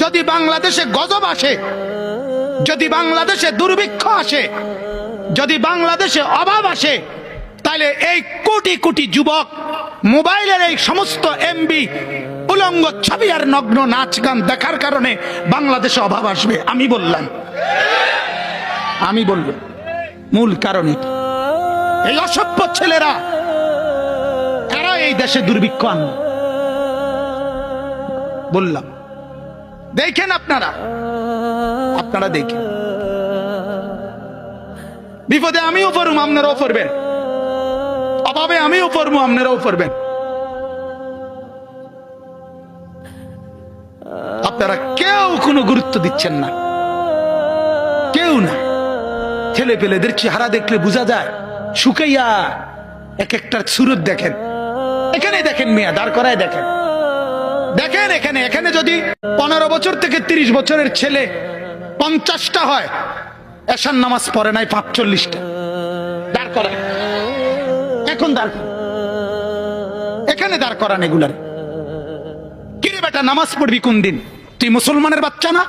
যদি বাংলাদেশে গজব আসে, যদি বাংলাদেশে দুর্ভিক্ষ আসে, যদি বাংলাদেশে অভাব আসে, তাহলে এই কোটি কোটি যুবক মোবাইলের এই সমস্ত এমবি উলঙ্গ ছবি আর নগ্ন নাচ গান দেখার কারণে বাংলাদেশে অভাব আসবে। আমি বললাম, আমি বলবো মূল কারণ এই অসভ্য ছেলেরা, এরা এই দেশে দুর্ভিক্ষ আনবে। বললাম দেখেন, আপনারা দেখেন, বিপদে আমিও পড়ব, আপনারাও পড়বেন, অভাবে আমিও পড়বো, আপনারাও পড়বেন। আপনারা কেউ কোনো গুরুত্ব দিচ্ছেন না, কেউ না। ছেলে পেলেদের চেহারা দেখলে বোঝা যায় শুকাইয়া এক একটার সুরত। দেখেন এখানে, দেখেন মিয়া, দাঁড় করায় দেখেন, দেখেন এখানে যদি 15 বছর থেকে 30 বছরের ছেলে 50টা হয়, এশার নামাজ পড়ে নাই 45টা। দাঁড় করায়, এখন দাঁড় করান, এখানে দাঁড় করান এগুলার। কিরে বেটা, নামাজ পড়বি কোন দিন? তুই মুসলমানের বাচ্চা না?